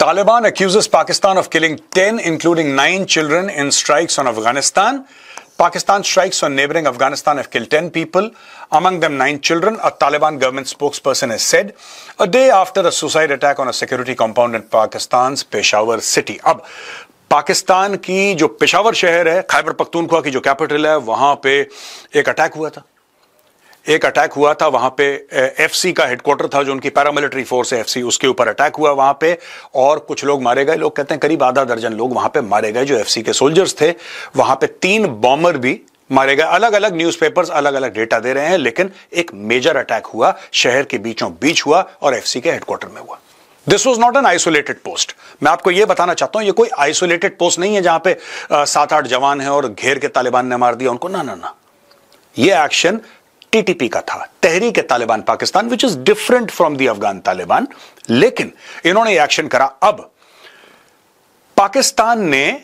Taliban accuses Pakistan of killing 10, including 9 children in strikes on Afghanistan. Pakistan strikes on neighboring Afghanistan have killed 10 people, among them 9 children, a Taliban government spokesperson has said, a day after a suicide attack on a security compound in Pakistan's Peshawar city. अब पाकिस्तान की जो पेशावर शहर है, खैबर पख्तूनख्वा की जो capital है, वहां पे एक अटैक हुआ था। वहां पे एफसी का हेडक्वार्टर था, जो उनकी पैरामिलिट्री फोर्स है एफसी, उसके ऊपर अटैक हुआ वहां पे और कुछ लोग मारे गए। लोग कहते हैं करीब आधा दर्जन लोग वहां पे मारे गए जो एफसी के सोल्जर्स थे। वहां पे 3 बॉम्बर भी मारे गए। अलग अलग न्यूज़पेपर्स अलग अलग डेटा दे रहे हैं, लेकिन एक मेजर अटैक हुआ, शहर के बीचों बीच हुआ और एफसी के हेडक्वार्टर में हुआ। This was not an isolated post. मैं आपको यह बताना चाहता हूं, यह कोई आइसोलेटेड पोस्ट नहीं है जहां पे 7-8 जवान हैं और घेर के तालिबान ने मार दिया उनको। ना, यह एक्शन टीटीपी का था, Tehreek Taliban Pakistan, which is different from the Afghan Taliban. लेकिन इन्होंने एक्शन करा। अब पाकिस्तान ने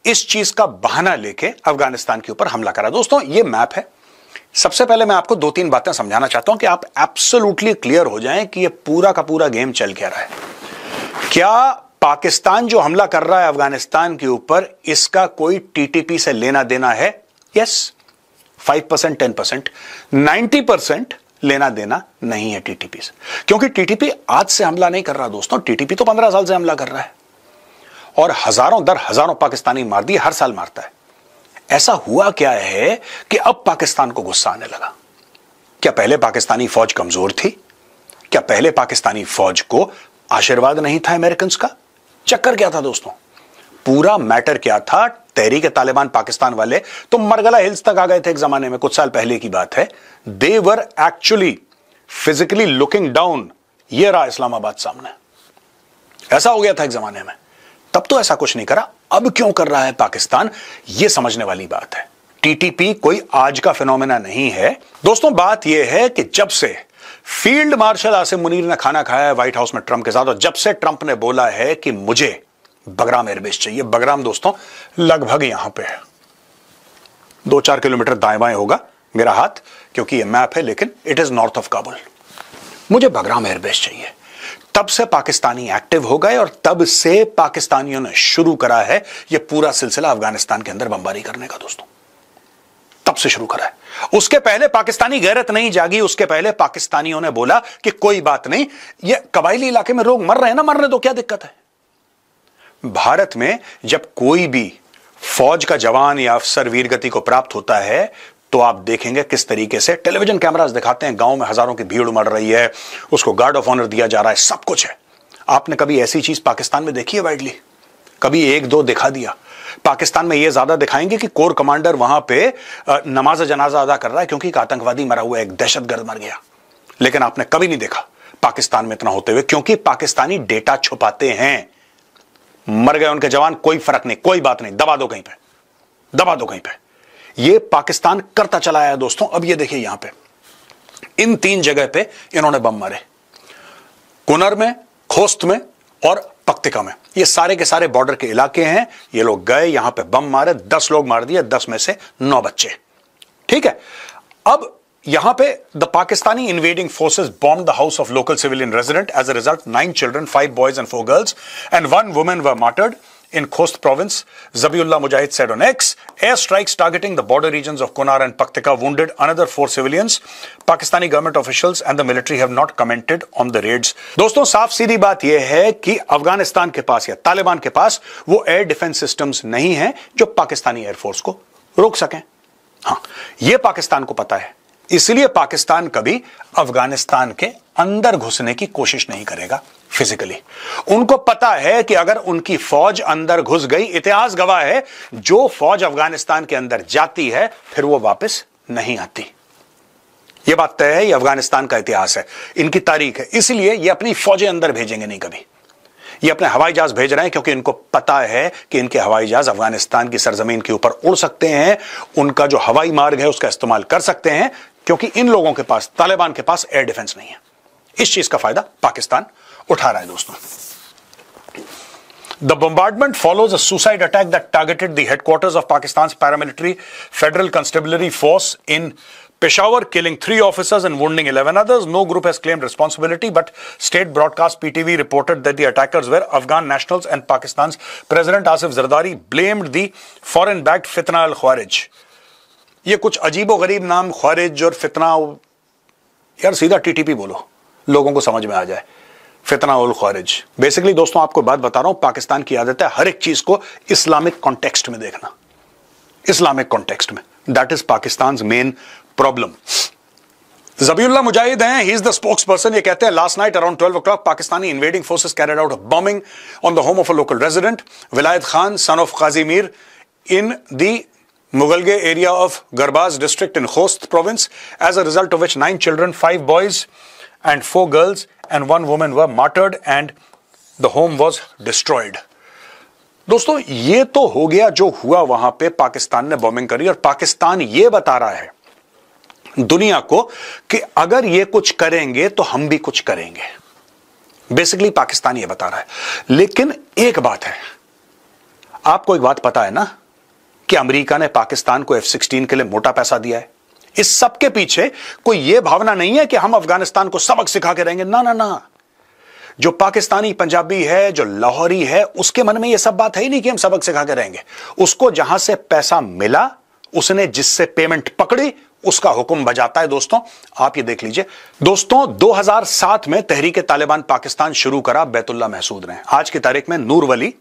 इस चीज का बहाना लेके अफगानिस्तान के ऊपर हमला करा। दोस्तों, यह मैप है। सबसे पहले मैं आपको 2-3 बातें समझाना चाहता हूं कि आप एब्सोल्युटली क्लियर हो जाएं कि यह पूरा का पूरा गेम चल क्या रहा है। क्या पाकिस्तान जो हमला कर रहा है अफगानिस्तान के ऊपर, इसका कोई टीटीपी से लेना देना है? यस, 5%, 10%, 90% लेना देना नहीं है टीटीपी से, क्योंकि टीटीपी आज से हमला नहीं कर रहा दोस्तों। टीटीपी तो 15 साल से हमला कर रहा है और हजारों दर हजारों पाकिस्तानी मार दिए, हर साल मारता है। ऐसा हुआ क्या है कि अब पाकिस्तान को गुस्सा आने लगा। क्या पहले पाकिस्तानी फौज कमजोर थी? क्या पहले पाकिस्तानी फौज को आशीर्वाद नहीं था अमेरिकन का? चक्कर क्या था दोस्तों? पूरा मैटर क्या था? तहरीक तालिबान पाकिस्तान वाले तो मरगला हिल्स तक आ गए थे एक जमाने में, कुछ साल पहले की बात है। They were actually physically looking down, ये रहा इस्लामाबाद सामने। ऐसा हो गया था एक जमाने में। तब तो ऐसा कुछ नहीं करा, अब क्यों कर रहा है पाकिस्तान? यह समझने वाली बात है। टीटीपी कोई आज का फिनोमेना नहीं है दोस्तों। बात यह है कि जब से फील्ड मार्शल आसिम मुनीर ने खाना खाया है व्हाइट हाउस में ट्रंप के साथ, और जब से ट्रंप ने बोला है कि मुझे बगराम एयरबेस चाहिए। बगराम दोस्तों लगभग यहां पे है, 2-4 किलोमीटर दाएं बाएं होगा मेरा हाथ, क्योंकि ये मैप है, लेकिन it is north of Kabul. मुझे बगराम एयरबेस चाहिए। तब से पाकिस्तानी एक्टिव हो गए और तब से पाकिस्तानियों ने शुरू करा है यह पूरा सिलसिला अफगानिस्तान के अंदर बमबारी करने का दोस्तों। तब से शुरू करा है। उसके पहले पाकिस्तानी गैरत नहीं जागी। उसके पहले पाकिस्तानियों ने बोला कि कोई बात नहीं, ये कबायली इलाके में लोग मर रहे हैं ना, मरने दो, क्या दिक्कत है। भारत में जब कोई भी फौज का जवान या अफसर वीरगति को प्राप्त होता है तो आप देखेंगे किस तरीके से टेलीविजन कैमरास दिखाते हैं, गांव में हजारों की भीड़ उमड़ रही है, उसको गार्ड ऑफ ऑनर दिया जा रहा है, सब कुछ है। आपने कभी ऐसी चीज पाकिस्तान में देखी है वाइडली? कभी 1-2 दिखा दिया। पाकिस्तान में यह ज्यादा दिखाएंगे कि कोर कमांडर वहां पे नमाज जनाजा अदा कर रहा है क्योंकि एक आतंकवादी मरा हुआ है, एक दहशतगर्द मर गया। लेकिन आपने कभी नहीं देखा पाकिस्तान में इतना होते हुए, क्योंकि पाकिस्तानी डेटा छुपाते हैं। मर गए उनके जवान, कोई फर्क नहीं, कोई बात नहीं, दबा दो कहीं पे, दबा दो कहीं पे। ये पाकिस्तान करता चला आया दोस्तों। अब ये देखिए यहां पे इन 3 जगह पे इन्होंने बम मारे, कुनर में, खोस्त में और पक्तिका में। ये सारे के सारे बॉर्डर के इलाके हैं। ये लोग गए यहां पे बम मारे, 10 लोग मार दिए, 10 में से 9 बच्चे। ठीक है। अब यहां पे the Pakistani invading forces bomb the house of local civilian resident. As a result 9 children, 5 boys and 4 girls and 1 woman were martyred in Khost province. Zabiullah Mujahid said on X, air strikes targeting the border regions of Kunar and Paktika wounded another 4 civilians. Pakistani government officials and the military have not commented on the raids. दोस्तों, साफ सीधी बात यह है कि अफगानिस्तान के पास या तालिबान के पास वो एयर डिफेंस सिस्टम्स नहीं है जो पाकिस्तानी एयरफोर्स को रोक सकें। हाँ, यह पाकिस्तान को पता है, इसलिए पाकिस्तान कभी अफगानिस्तान के अंदर घुसने की कोशिश नहीं करेगा फिजिकली। उनको पता है कि अगर उनकी फौज अंदर घुस गई, इतिहास गवाह है, जो फौज अफगानिस्तान के अंदर जाती है फिर वो वापस नहीं आती। यह बात तय है, यह अफगानिस्तान का इतिहास है, इनकी तारीख है। इसलिए ये अपनी फौजें अंदर भेजेंगे नहीं कभी। ये अपने हवाई जहाज भेज रहे हैं क्योंकि इनको पता है कि इनके हवाई जहाज अफगानिस्तान की सरजमीन के ऊपर उड़ सकते हैं, उनका जो हवाई मार्ग है उसका इस्तेमाल कर सकते हैं, क्योंकि इन लोगों के पास, तालिबान के पास एयर डिफेंस नहीं है। इस चीज का फायदा पाकिस्तान उठा रहा है दोस्तों। The bombardment follows a suicide attack that targeted the headquarters of Pakistan's paramilitary Federal Constabulary Force in Peshawar killing 3 officers and wounding 11 others. No group has claimed responsibility, but state broadcast PTV reported that the attackers were Afghan nationals and Pakistan's President Asif Zardari blamed the foreign-backed Fitna al-Khawarij. ये कुछ अजीबो-गरीब नाम ख्वारिज और फितना, यार सीधा TTP बोलो, लोगों को समझ में आ जाए। फितना उल ख्वारिज। बेसिकली दोस्तों आपको बात बता रहा हूं, पाकिस्तान की आदत है हर एक चीज को इस्लामिक कॉन्टेक्स्ट में देखना, इस्लामिक कॉन्टेक्स्ट में। That is Pakistan main problem. Zabihullah Mujahid हैं, he is the spokesperson. ये कहते हैं last night around 12 o'clock Pakistani invading forces carried out a bombing on the home of a local resident Vilayat Khan son of Qazi Mir in the Mughalgai area of Gurbuz district in Khost province, as a result of which 9 children, 5 boys and 4 girls and 1 woman were martyred and the home was destroyed। दोस्तों ये तो हो गया जो हुआ, वहां पे पाकिस्तान ने बॉम्बिंग करी और पाकिस्तान ये बता रहा है दुनिया को कि अगर ये कुछ करेंगे तो हम भी कुछ करेंगे। बेसिकली पाकिस्तान ये बता रहा है। लेकिन एक बात है, आपको एक बात पता है ना कि अमेरिका ने पाकिस्तान को F-16 के लिए मोटा पैसा दिया है। इस सब के पीछे कोई यह भावना नहीं है कि हम अफगानिस्तान को सबक सिखा के रहेंगे, ना ना ना। जो पाकिस्तानी पंजाबी है, जो लाहौरी है, उसके मन में यह सब बात है ही नहीं कि हम सबक सिखा के रहेंगे। उसको जहां से पैसा मिला, उसने जिससे पेमेंट पकड़ी, उसका हुक्म बजाता है। दोस्तों आप ये देख लीजिए। दोस्तों 2007 में तहरीक तालिबान पाकिस्तान शुरू करा बैतुल्ला महसूद ने। आज की तारीख में नूर वली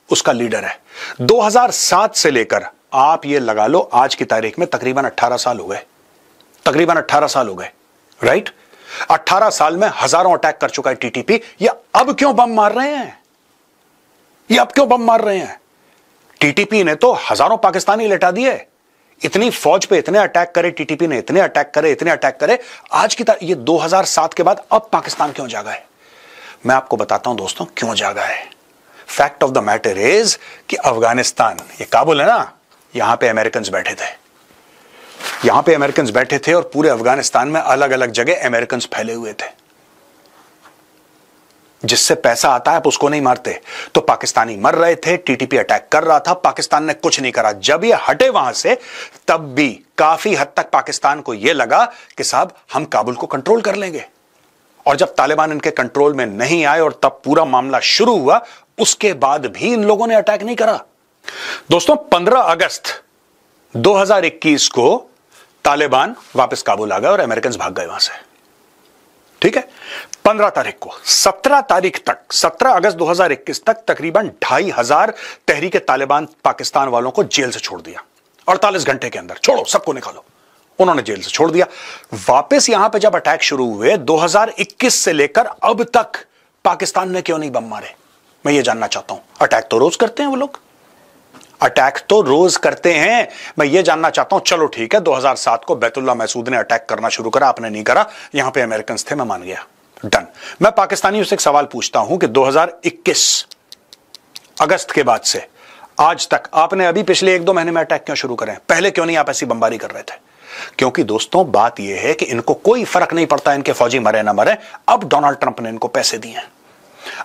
उसका लीडर है। 2007 से लेकर आप ये लगा लो आज की तारीख में तकरीबन 18 साल हो गए, तकरीबन 18 साल हो गए, राइट। 18 साल में हजारों अटैक कर चुका है टीटीपी। ये अब क्यों बम मार रहे हैं? ये अब क्यों बम मार रहे हैं? टीटीपी ने तो हजारों पाकिस्तानी लेटा दिए। इतनी फौज पे इतने अटैक करे टीटीपी ने, इतने अटैक करे, इतने अटैक करे। आज की ये 2007 के बाद अब पाकिस्तान क्यों जागा है? मैं आपको बताता हूं दोस्तों क्यों जागा है। Fact of the matter is कि अफगानिस्तान, ये काबुल है ना, यहां पे अमेरिकन बैठे थे, यहां पे अमेरिकन बैठे थे और पूरे अफगानिस्तान में अलग अलग जगह अमेरिकन फैले हुए थे। जिससे पैसा आता है आप उसको नहीं मारते। तो पाकिस्तानी मर रहे थे, टीटीपी अटैक कर रहा था, पाकिस्तान ने कुछ नहीं करा। जब ये हटे वहां से, तब भी काफी हद तक पाकिस्तान को यह लगा कि साहब हम काबुल को कंट्रोल कर लेंगे। और जब तालिबान इनके कंट्रोल में नहीं आए और तब पूरा मामला शुरू हुआ, उसके बाद भी इन लोगों ने अटैक नहीं करा। दोस्तों 15 अगस्त 2021 को तालिबान वापस काबुल आ गए और अमेरिकन भाग गए वहां से, ठीक है। 15 तारीख को, 17 तारीख तक, 17 अगस्त 2021 तक तकरीबन 2500 तहरीक तालिबान पाकिस्तान वालों को जेल से छोड़ दिया। 48 घंटे के अंदर छोड़ो, सबको निकालो, उन्होंने जेल से छोड़ दिया। वापस यहां पे जब अटैक शुरू हुए 2021 से लेकर अब तक पाकिस्तान ने क्यों नहीं बम मारे? मैं ये जानना चाहता हूं। अटैक तो रोज करते हैं वो लोग, अटैक तो रोज करते हैं। मैं ये जानना चाहता हूं, चलो ठीक है 2007 को बैतुल्ला महसूद ने अटैक करना शुरू करा, आपने नहीं करा, यहां पे अमेरिकन थे, मैं मान गया, डन। मैं पाकिस्तानियों से एक सवाल पूछता हूं कि 2021 अगस्त के बाद से आज तक आपने अभी पिछले 1-2 महीने में अटैक क्यों शुरू करे? पहले क्यों नहीं आप ऐसी बमबारी कर रहे थे? क्योंकि दोस्तों बात यह है कि इनको कोई फर्क नहीं पड़ता इनके फौजी मरे ना मरे। अब डोनाल्ड ट्रंप ने इनको पैसे दिए हैं,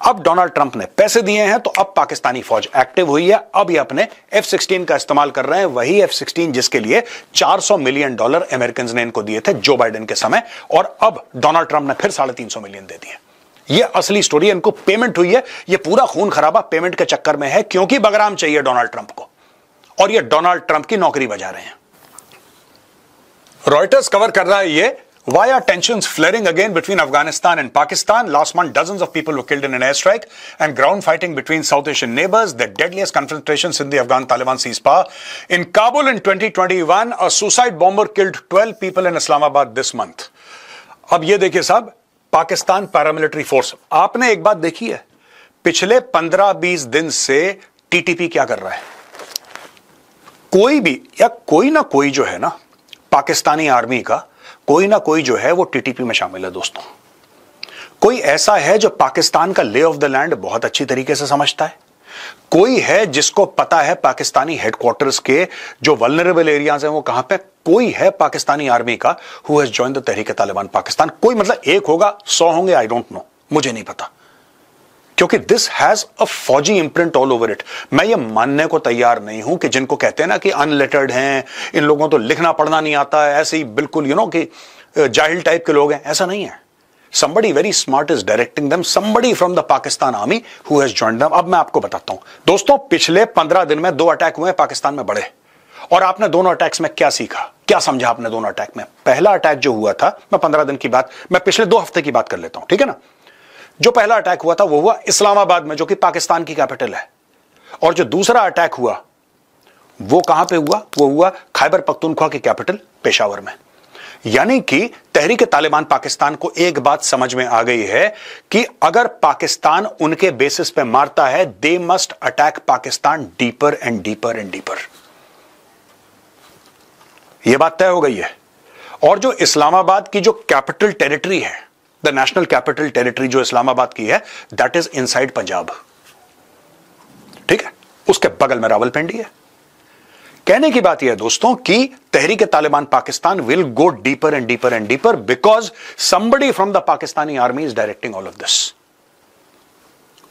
अब डोनाल्ड ट्रंप ने पैसे दिए हैं, तो अब पाकिस्तानी फौज एक्टिव हुई है। अब ये अपने F-16 का इस्तेमाल कर रहे हैं, वही F-16 जिसके लिए $400 मिलियन अमेरिकन ने इनको दिए थे जो बाइडेन के समय, और अब डोनाल्ड ट्रंप ने फिर $350 मिलियन दे दिए। ये असली स्टोरी है, इनको पेमेंट हुई है। ये पूरा खून खराबा पेमेंट के चक्कर में है, क्योंकि बगराम चाहिए डोनाल्ड ट्रंप को, और ये डोनाल्ड ट्रंप की नौकरी बजा रहे हैं। रॉयटर्स कवर कर रहा है ये, why are tensions flaring again between Afghanistan and Pakistan? Last month, dozens of people were killed in an airstrike and ground fighting between South Asian neighbors. The deadliest confrontation since the Afghan-Taliban seized power. In Kabul in 2021, a suicide bomber killed 12 people in Islamabad this month. अब ये देखिए साहब, Pakistan paramilitary force, आपने एक बात देखी है, पिछले 15-20 दिन से टीटीपी क्या कर रहा है? कोई भी या कोई ना कोई जो है ना पाकिस्तानी आर्मी का, कोई ना कोई जो है वो टीटीपी में शामिल है। दोस्तों कोई ऐसा है जो पाकिस्तान का ले ऑफ द लैंड बहुत अच्छी तरीके से समझता है, कोई है जिसको पता है पाकिस्तानी हेडक्वार्टर्स के जो वल्नरेबल एरियाज हैं वो कहां पे, कोई है पाकिस्तानी आर्मी का हु हैज जॉइन्ड द तहरीक तालिबान पाकिस्तान। कोई मतलब एक होगा, 100 होंगे, आई डोंट नो, मुझे नहीं पता, क्योंकि दिस हैज अ फौजी इंप्रिंट ऑल ओवर इट। मैं ये मानने को तैयार नहीं हूं कि जिनको कहते हैं ना कि अनलेटर्ड हैं, इन लोगों तो लिखना पढ़ना नहीं आता है, ऐसे ही बिल्कुल कि जाहिल टाइप के लोग हैं, ऐसा नहीं है। Somebody very smart is directing them, somebody from the Pakistan army who has joined them। अब मैं आपको बताता हूं दोस्तों, पिछले 15 दिन में 2 अटैक हुए पाकिस्तान में बड़े, और आपने दोनों अटैक्स में क्या सीखा, क्या समझा आपने दोनों अटैक में? पहला अटैक जो हुआ था, मैं 15 दिन की बात, मैं पिछले 2 हफ्ते की बात कर लेता हूं, ठीक है ना। जो पहला अटैक हुआ था वो हुआ इस्लामाबाद में, जो कि पाकिस्तान की कैपिटल है, और जो दूसरा अटैक हुआ वो कहां पे हुआ? वो हुआ खैबर पख्तूनख्वा की कैपिटल पेशावर में। यानी कि तहरीक तालिबान पाकिस्तान को एक बात समझ में आ गई है कि अगर पाकिस्तान उनके बेसिस पे मारता है, they must attack Pakistan deeper and deeper and deeper. यह बात तय हो गई है। और जो इस्लामाबाद की जो कैपिटल टेरिटरी है, द नेशनल कैपिटल टेरिटरी जो इस्लामाबाद की है, दैट इज इनसाइड पंजाब, ठीक है, उसके बगल में रावलपिंडी है। कहने की बात यह है दोस्तों कि Tehreek Taliban Pakistan will go deeper and deeper and deeper because somebody from the Pakistani army is directing all of this.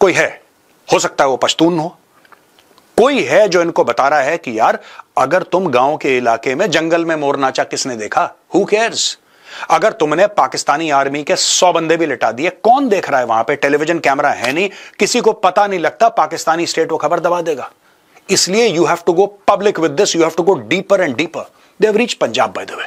कोई है, हो सकता है वो पश्तून हो, कोई है जो इनको बता रहा है कि यार अगर तुम गांव के इलाके में जंगल में मोर नाचा किसने देखा, हु केयर्स। अगर तुमने पाकिस्तानी आर्मी के 100 बंदे भी लिटा दिए, कौन देख रहा है वहां पे? टेलीविजन कैमरा है नहीं, किसी को पता नहीं लगता, पाकिस्तानी स्टेट वो खबर दबा देगा। इसलिए you have to go public with this, you have to go deeper and deeper. They have reached Punjab by the way.